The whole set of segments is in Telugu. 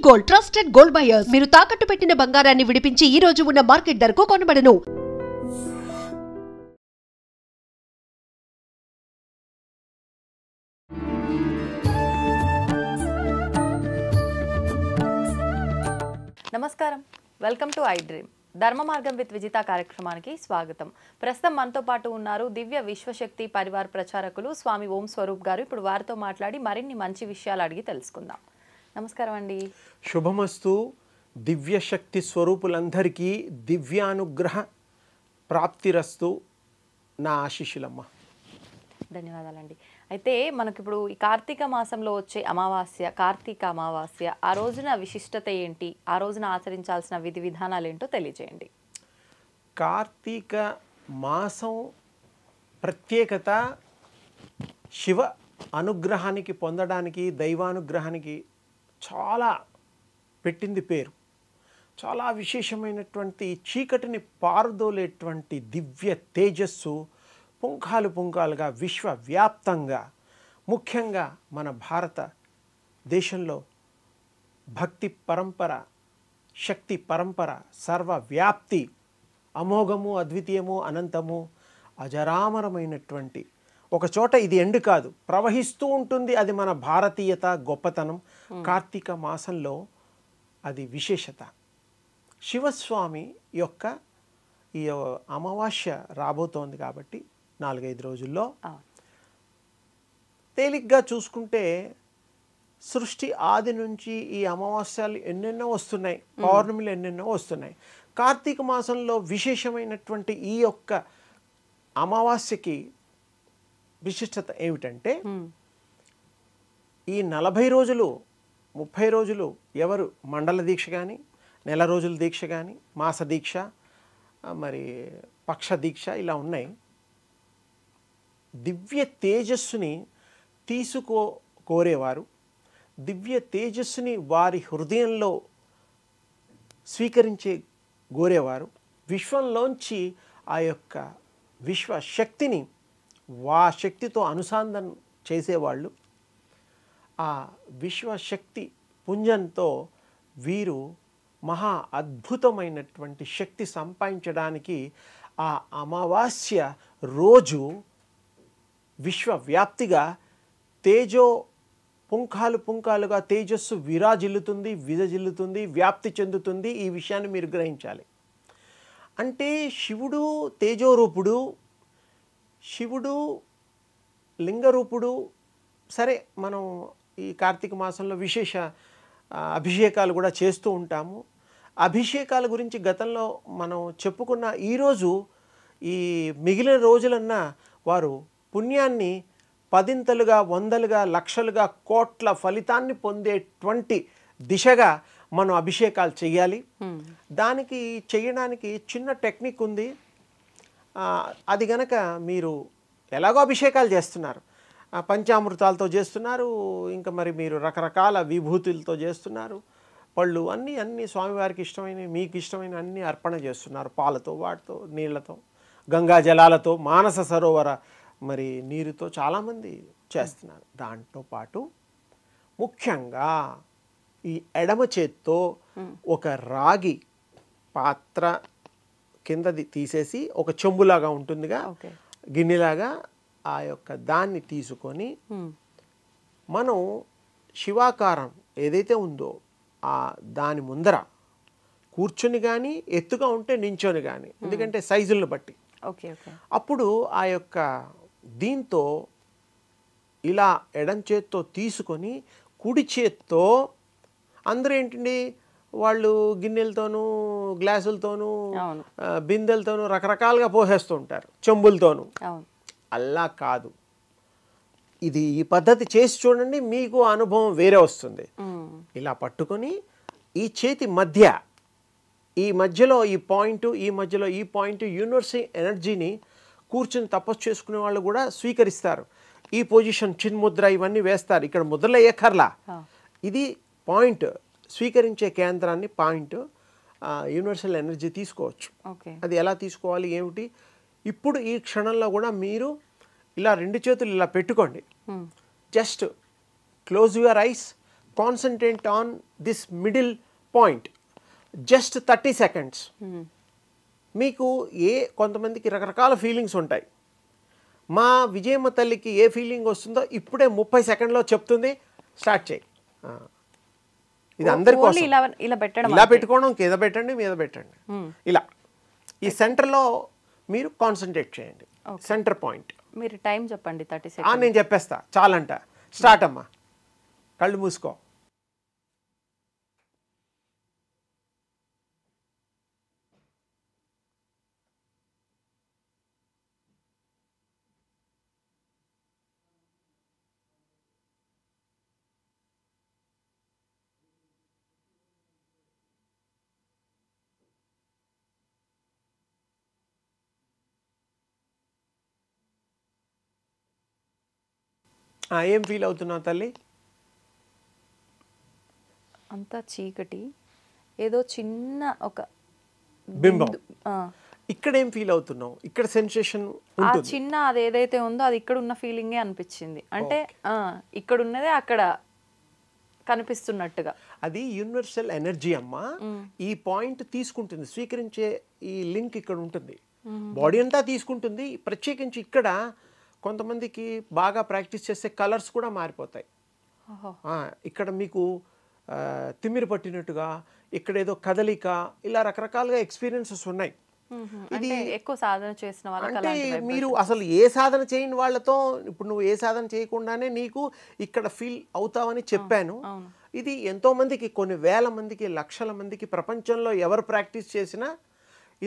Gold, trusted gold buyers. మీరు తాకట్టు పెట్టిన బంగారాన్ని విడిపించి ఈ రోజు ఉన్న మార్కెట్ ధరకు కొనబడను. నమస్కారం, వెల్కమ్ టు ఐ డ్రీమ్. ధర్మ మార్గం విత్ విజిత కార్యక్రమానికి స్వాగతం. ప్రస్తుతం మనతో పాటు ఉన్నారు దివ్య విశ్వశక్తి పరివార్ ప్రచారకులు స్వామి ఓం స్వరూప్ గారు. ఇప్పుడు వారితో మాట్లాడి మరిన్ని మంచి విషయాలు అడిగి తెలుసుకుందాం. నమస్కారం అండి. శుభమస్తు. దివ్యశక్తి స్వరూపులందరికీ దివ్యానుగ్రహ ప్రాప్తిరస్తు. నా ఆశీస్సులమ్మ. ధన్యవాదాలండి. అయితే మనకి ఇప్పుడు ఈ కార్తీక మాసంలో వచ్చే అమావాస్య, కార్తీక అమావాస్య, ఆ రోజున విశిష్టత ఏంటి, ఆ రోజున ఆచరించాల్సిన విధి విధానాలు ఏంటో తెలియజేయండి. కార్తీక మాసం ప్రత్యేకత శివ అనుగ్రహానికి పొందడానికి, దైవానుగ్రహానికి చాలా పెట్టింది పేరు. చాలా విశేషమైనటువంటి చీకటిని పారదోలేటువంటి దివ్య తేజస్సు పుంఖాలు పుంఖాలుగా విశ్వవ్యాప్తంగా, ముఖ్యంగా మన భారత దేశంలో భక్తి పరంపర, శక్తి పరంపర, సర్వవ్యాప్తి, అమోఘము, అద్వితీయము, అనంతము, అజరామరమైనటువంటి ఒక చోట ఇది ఎండు కాదు, ప్రవహిస్తూ ఉంటుంది. అది మన భారతీయత గొప్పతనం. కార్తీక మాసంలో అది విశేషత. శివస్వామి యొక్క ఈ అమావాస్య రాబోతోంది కాబట్టి 4-5 రోజుల్లో తేలిగ్గా చూసుకుంటే సృష్టి ఆది నుంచి ఈ అమావాస్యలు ఎన్నెన్నో వస్తున్నాయి, పౌర్ణమిలు ఎన్నెన్నో వస్తున్నాయి. కార్తీక మాసంలో విశేషమైనటువంటి ఈ యొక్క అమావాస్యకి విశిష్టత ఏమిటంటే, ఈ 40 రోజులు 30 రోజులు ఎవరు మండల దీక్ష కానీ, నెల రోజుల దీక్ష కానీ, మాస దీక్ష, మరి పక్ష దీక్ష ఇలా ఉన్నాయి. దివ్య తేజస్సుని కోరేవారు, దివ్య తేజస్సుని వారి హృదయంలో స్వీకరించే కోరేవారు, విశ్వంలోంచి ఆ యొక్క విశ్వశక్తిని శక్తితో అనుసంధానం చేసేవాళ్ళు. ఆ విశ్వశక్తి పుంజంతో వీరు మహా అద్భుతమైనటువంటి శక్తి సంపాదించడానికి ఆ అమావాస్య రోజు విశ్వవ్యాప్తిగా తేజో పుంఖాలు పుంఖాలుగా తేజస్సు విరాజిల్లుతుంది, విజజిల్లుతుంది, వ్యాప్తి చెందుతుంది. ఈ విషయాన్ని మీరు గ్రహించాలి. అంటే శివుడు తేజోరూపుడు, శివుడు లింగరూపుడు. సరే, మనం ఈ కార్తీక మాసంలో విశేష అభిషేకాలు కూడా చేస్తూ ఉంటాము. అభిషేకాల గురించి గతంలో మనం చెప్పుకున్న ఈరోజు ఈ మిగిలిన రోజులన్నా వారు పుణ్యాన్ని పదింతలుగా, వందలుగా, లక్షలుగా, కోట్ల ఫలితాన్ని పొందేటువంటి దిశగా మనం అభిషేకాలు చేయాలి. దానికి చేయడానికి చిన్న టెక్నిక్ ఉంది. అది గనక మీరు ఎలాగో అభిషేకాలు చేస్తున్నారు, పంచామృతాలతో చేస్తున్నారు, ఇంకా మరి మీరు రకరకాల విభూతులతో చేస్తున్నారు, పళ్ళు అన్నీ స్వామివారికి ఇష్టమైన, మీకు ఇష్టమైన అన్నీ అర్పణ చేస్తున్నారు. పాలతో, వాటితో, నీళ్లతో, గంగా జలాలతో, మానస సరోవర మరి నీరుతో చాలామంది చేస్తున్నారు. దాంతో పాటు ముఖ్యంగా ఈ ఎడమ చేత్తో ఒక రాగి పాత్ర కిందది తీసేసి, ఒక చెంబులాగా ఉంటుందిగా, గిన్నెలాగా, ఆ యొక్క దాన్ని తీసుకొని మనం శివాకారం ఏదైతే ఉందో దాని ముందర కూర్చొని కానీ, ఎత్తుగా ఉంటే నించొని కానీ, ఎందుకంటే సైజులను బట్టి, అప్పుడు ఆ యొక్క దీంతో ఇలా ఎడం చేత్తో తీసుకొని కుడి చేత్తో, అందరూ ఏంటండి వాళ్ళు గిన్నెలతోనూ, గ్లాసులతోనూ, బిందెలతోనూ రకరకాలుగా పోసేస్తూ ఉంటారు, చెంబులతోనూ. అలా కాదు, ఇది ఈ పద్ధతి చేసి చూడండి, మీకు అనుభవం వేరే వస్తుంది. ఇలా పట్టుకొని ఈ చేతి మధ్య, ఈ మధ్యలో ఈ పాయింట్, ఈ మధ్యలో ఈ పాయింట్, యూనివర్సల్ ఎనర్జీని కూర్చుని తపస్సు చేసుకునే వాళ్ళు కూడా స్వీకరిస్తారు. ఈ పొజిషన్, చిన్ముద్ర ఇవన్నీ వేస్తారు. ఇక్కడ ముద్రలు వేయక్కర్లా, ఇది పాయింట్, స్వీకరించే కేంద్రాన్ని పాయింట్, యూనివర్సల్ ఎనర్జీ తీసుకోవచ్చు. అది ఎలా తీసుకోవాలి ఏమిటి, ఇప్పుడు ఈ క్షణంలో కూడా మీరు ఇలా 2 చేతులు ఇలా పెట్టుకోండి. Just close your eyes, concentrate on this middle point just 30 seconds. మీకు కొంతమందికి రకరకాల ఫీలింగ్స్ ఉంటాయి. మా విజయమ్మ తల్లికి ఏ ఫీలింగ్ వస్తుందో ఇప్పుడే 30 సెకండ్లో చెప్తుంది, స్టార్ట్ చేయి. ఇది అందరి కోసం. ఇలా పెట్టుకోవడం, కింద పెట్టండి, మీద పెట్టండి, ఇలా ఈ సెంటర్లో మీరు కాన్సన్ట్రేట్ చేయండి. Centre point. మీరు టైం చెప్పండి. 30 seconds. నేను చెప్పేస్తా, చాలంట. స్టార్ట్ అమ్మా. కళ్ళు మూసుకో. ఏం ఫీల్ అవుతున్నావు తల్లి? అంతా చీకటి, ఏదో చిన్న ఒక బింబం. ఇక్కడ ఏం ఫీల్ అవుతున్నావు? ఇక్కడ సెన్సేషన్ ఉంటుంది. చిన్న అది ఏదైతే ఉందో అది ఇక్కడ ఉన్న ఫీలింగే అనిపించింది. అంటే ఇక్కడ ఉన్నదే అక్కడ కనిపిస్తున్నట్టుగా. అది యూనివర్సల్ ఎనర్జీ అమ్మా. ఈ పాయింట్ తీసుకుంటుంది, స్వీకరించే ఈ లింక్ ఇక్కడ ఉంటుంది. బాడీ అంతా తీసుకుంటుంది. ప్రత్యేకించి ఇక్కడ కొంతమందికి బాగా ప్రాక్టీస్ చేసే కలర్స్ కూడా మారిపోతాయి. ఇక్కడ మీకు తిమ్మిరి పట్టినట్టుగా, ఇక్కడ ఏదో కదలిక, ఇలా రకరకాలుగా ఎక్స్పీరియన్సెస్ ఉన్నాయి. ఇది ఎక్కువ సాధన చేసిన వాళ్ళకి. అంటే మీరు అసలు ఏ సాధన చేయని వాళ్ళతో, ఇప్పుడు నువ్వు ఏ సాధన చేయకుండానే నీకు ఇక్కడ ఫీల్ అవుతావని చెప్పాను. ఇది ఎంతో మందికి, కొన్ని వేల మందికి, లక్షల మందికి, ప్రపంచంలో ఎవరు ప్రాక్టీస్ చేసినా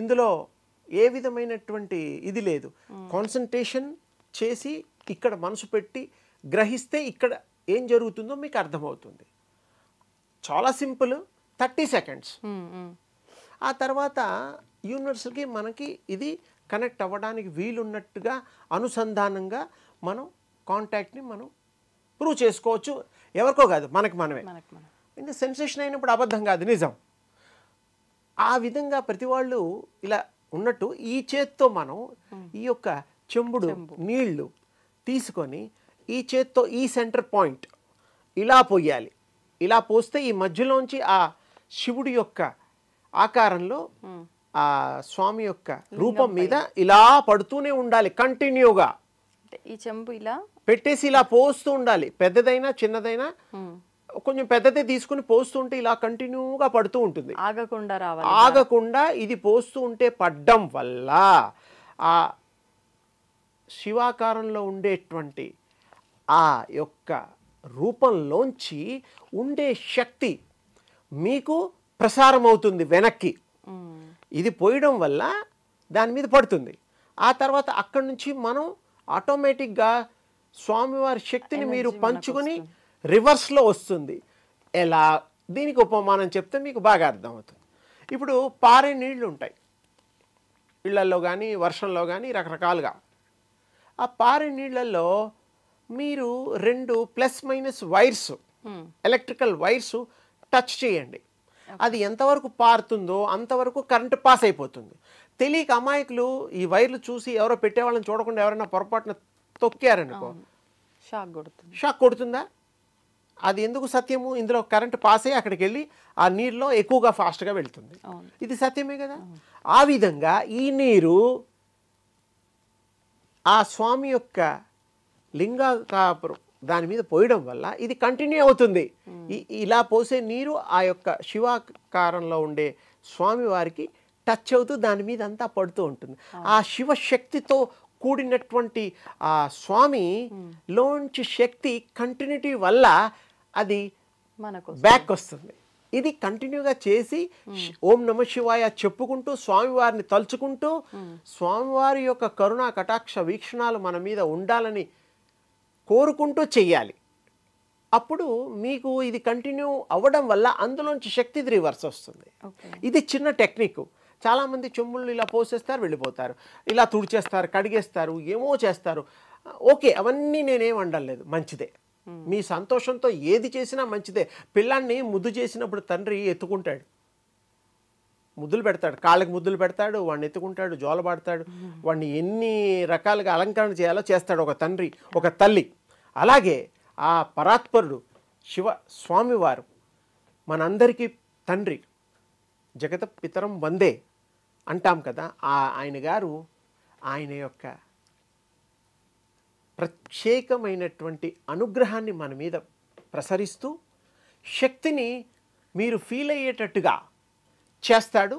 ఇందులో ఏ విధమైనటువంటి ఇది లేదు. కాన్సన్ట్రేషన్ చేసి ఇక్కడ మనసు పెట్టి గ్రహిస్తే ఇక్కడ ఏం జరుగుతుందో మీకు అర్థమవుతుంది. చాలా సింపుల్. 30 seconds. ఆ తర్వాత యూనివర్సల్కి మనకి ఇది కనెక్ట్ అవ్వడానికి వీలున్నట్టుగా అనుసంధానంగా మనం కాంటాక్ట్ని మనం ప్రూవ్ చేసుకోవచ్చు. ఎవరికో కాదు, మనకి మనమే. ఇంకా సెన్సేషన్ అయినప్పుడు అబద్ధం కాదు, నిజం. ఆ విధంగా ప్రతి వాళ్ళు ఇలా ఉన్నట్టు ఈ చేత్తో మనం ఈ యొక్క చెంబుడు నీళ్లు తీసుకొని ఈ చేత్తో ఈ సెంటర్ పాయింట్ ఇలా పోయాలి. ఇలా పోస్తే ఈ మధ్యలోంచి ఆ శివుడి యొక్క ఆకారంలో ఆ స్వామి యొక్క రూపం మీద ఇలా పడుతూనే ఉండాలి కంటిన్యూగా. ఈ చెంబు ఇలా పెట్టేసి ఇలా పోస్తూ ఉండాలి. పెద్దదైనా చిన్నదైనా కొంచెం పెద్దదే తీసుకుని పోస్తూ ఉంటే ఇలా కంటిన్యూగా పడుతూ ఉంటుంది. ఆగకుండా రావాలి. ఆగకుండా ఇది పోస్తూ ఉంటే పడ్డం వల్ల ఆ శివాకారంలో ఉండేటువంటి ఆ యొక్క రూపంలోంచి ఉండే శక్తి మీకు ప్రసారం అవుతుంది వెనక్కి. ఇది పోయడం వల్ల దాని మీద పడుతుంది. ఆ తర్వాత అక్కడి నుంచి మనం ఆటోమేటిక్గా స్వామివారి శక్తిని మీరు పంచుకొని రివర్స్లో వస్తుంది. ఎలా? దీనికి ఉపమానం చెప్తే మీకు బాగా అర్థమవుతుంది. ఇప్పుడు పారే నీళ్లు ఉంటాయి ఇళ్లల్లో కానీ వర్షంలో కానీ రకరకాలుగా. ఆ పారే నీళ్ళల్లో మీరు 2 ± వైర్స్, ఎలక్ట్రికల్ వైర్స్ టచ్ చేయండి. అది ఎంతవరకు పారుతుందో అంతవరకు కరెంటు పాస్ అయిపోతుంది. తెలియక అమాయకులు ఈ వైర్లు చూసి ఎవరో పెట్టేవాళ్ళని చూడకుండా ఎవరైనా పొరపాటున తొక్కారనుకో షాక్ కొడుతుందా? అది ఎందుకు సత్యము? ఇందులో కరెంటు పాస్ అయ్యి అక్కడికి వెళ్ళి ఆ నీరులో ఎక్కువగా ఫాస్ట్గా వెళ్తుంది. ఇది సత్యమే కదా. ఆ విధంగా ఈ నీరు ఆ స్వామి యొక్క లింగాకారం దాని మీద పోయడం వల్ల ఇది కంటిన్యూ అవుతుంది. ఇలా పోసే నీరు ఆ యొక్క శివాకారంలో ఉండే స్వామి వారికి టచ్ అవుతూ దాని మీద అంతా పడుతూ ఉంటుంది. ఆ శివశక్తితో కూడినటువంటి ఆ స్వామి లోంచి శక్తి కంటిన్యూటీ వల్ల అది మనకు బ్యాక్ వస్తుంది. ఇది కంటిన్యూగా చేసి ఓం నమ శివాయ చెప్పుకుంటూ స్వామివారిని తలుచుకుంటూ స్వామివారి యొక్క కరుణా కటాక్ష వీక్షణాలు మన మీద ఉండాలని కోరుకుంటూ చెయ్యాలి. అప్పుడు మీకు ఇది కంటిన్యూ అవ్వడం వల్ల అందులోంచి శక్తి రివర్స్ వస్తుంది. ఇది చిన్న టెక్నిక్. చాలామంది చెంబుళ్ళు ఇలా పోసేస్తారు, వెళ్ళిపోతారు, ఇలా తుడిచేస్తారు, కడిగేస్తారు, ఏమో చేస్తారు. ఓకే, అవన్నీ నేనేం అనలేదు, మంచిదే. మీ సంతోషంతో ఏది చేసినా మంచిదే. పిల్లాన్ని ముద్దు చేసినప్పుడు తండ్రి ఎత్తుకుంటాడు, ముద్దులు పెడతాడు, కాళ్ళకి ముద్దులు పెడతాడు, వాడిని ఎత్తుకుంటాడు, జోలబాడతాడు, వాడిని ఎన్ని రకాలుగా అలంకరణ చేయాలో చేస్తాడు ఒక తండ్రి, ఒక తల్లి. అలాగే ఆ పరాత్పరుడు శివ స్వామివారు మనందరికీ తండ్రి, జగత పితరం వందే అంటాం కదా. ఆయన గారు ఆయన యొక్క ప్రత్యేకమైనటువంటి అనుగ్రహాన్ని మన మీద ప్రసరిస్తూ శక్తిని మీరు ఫీల్ అయ్యేటట్టుగా చేస్తాడు.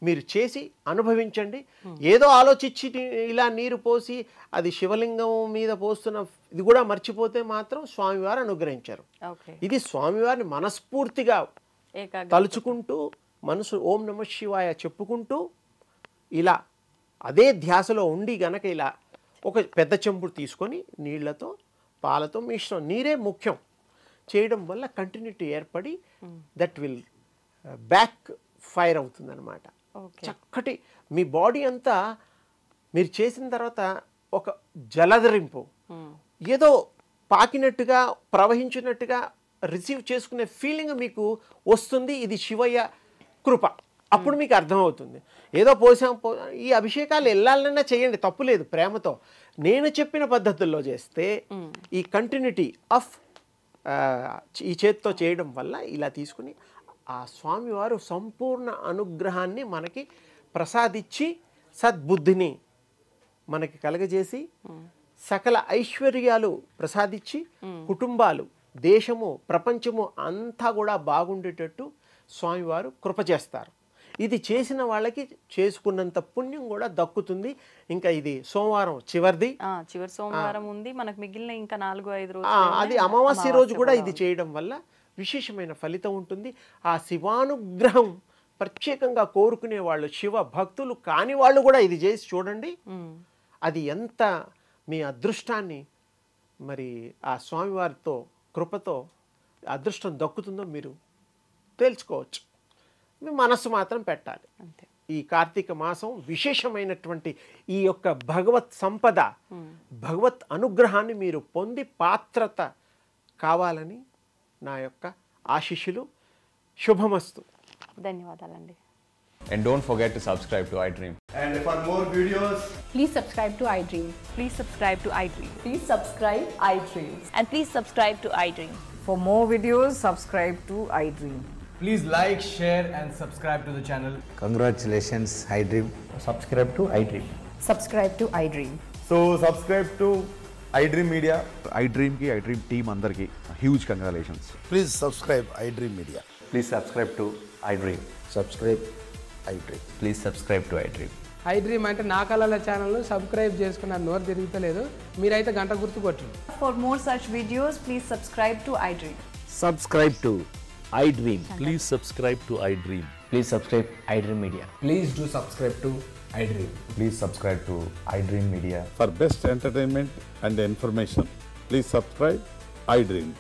మీరు చేసి అనుభవించండి. ఏదో ఆలోచించి ఇలా నీరు పోసి అది శివలింగం మీద పోస్తున్న ఇది కూడా మర్చిపోతే మాత్రం స్వామివారు అనుగ్రహించారు. ఇది స్వామివారిని మనస్ఫూర్తిగా తలుచుకుంటూ మనసు ఓం నమ శివాయ చెప్పుకుంటూ ఇలా అదే ధ్యాసలో ఉండి గనక ఇలా ఒక పెద్ద చెంబు తీసుకొని నీళ్లతో పాలతో మిశ్రమం, నీరే ముఖ్యం చేయడం వల్ల కంటిన్యూటీ ఏర్పడి దట్ విల్ బ్యాక్ ఫైర్ అవుతుందన్నమాట. చక్కటి మీ బాడీ అంతా మీరు చేసిన తర్వాత ఒక జలధరింపు, ఏదో పాకినట్టుగా ప్రవహించినట్టుగా రిసీవ్ చేసుకునే ఫీలింగ్ మీకు వస్తుంది. ఇది శివయ్య కృప. అప్పుడు మీకు అర్థమవుతుంది. ఏదో పోసాం ఈ అభిషేకాలు వెళ్ళాలన్నా చేయండి, తప్పు లేదు, ప్రేమతో. నేను చెప్పిన పద్ధతుల్లో చేస్తే ఈ కంటిన్యూటీ ఆఫ్ ఈ చేతితో చేయడం వల్ల ఇలా తీసుకుని ఆ స్వామివారు సంపూర్ణ అనుగ్రహాన్ని మనకి ప్రసాదించి సద్బుద్ధిని మనకి కలగజేసి సకల ఐశ్వర్యాలు ప్రసాదించి కుటుంబాలు, దేశము, ప్రపంచము అంతా కూడా బాగుండేటట్టు స్వామివారు కృప చేస్తారు. ఇది చేసిన వాళ్ళకి చేసుకున్నంత పుణ్యం కూడా దక్కుతుంది. ఇంకా ఇది సోమవారం చివరి సోమవారం ఉంది మనకు, మిగిలిన ఇంకా 4-5 రోజులు అది అమావాస్య రోజు కూడా ఇది చేయడం వల్ల విశేషమైన ఫలితం ఉంటుంది. ఆ శివానుగ్రహం ప్రత్యేకంగా కోరుకునే వాళ్ళు, శివ భక్తులు కాని వాళ్ళు కూడా ఇది చేసి చూడండి. అది ఎంత మీ అదృష్టాన్ని మరి ఆ స్వామివారితో కృపతో అదృష్టం దక్కుతుందో మీరు తేల్చుకోవచ్చు. మీ మనస్సు మాత్రం పెట్టాలి. ఈ కార్తీక మాసం విశేషమైనటువంటి ఈ యొక్క భగవత్ సంపద, భగవత్ అనుగ్రహాన్ని మీరు పొంది పాత్రత కావాలని నా యొక్క ఆశీస్సులు. శుభమస్తు. ధన్యవాదాలండి. And don't forget to subscribe to iDream. And for more videos, Please subscribe to iDream. Please subscribe to iDream. Please subscribe iDream. And please subscribe to iDream. For more videos, subscribe to iDream. please like, share, and subscribe to the channel. Congratulations, iDream. Subscribe to iDream. Subscribe to iDream. So subscribe to iDream Media. iDream ki iDream team andarki huge congratulations. Please subscribe iDream Media. Please subscribe to iDream. Subscribe iDream. Please subscribe to iDream. iDream అంటే నా కళల ఛానల్ సబ్స్క్రైబ్ చేసుకున్న నోరు తిరుగుతలేదు, మీరైతే గంట గుర్తు కొట్టండి. For more such videos, please subscribe to iDream. Subscribe to iDream. Please subscribe to iDream. Please subscribe iDream Media. Please do subscribe to iDream. Please subscribe to iDream Media. For best entertainment and information, please subscribe iDream.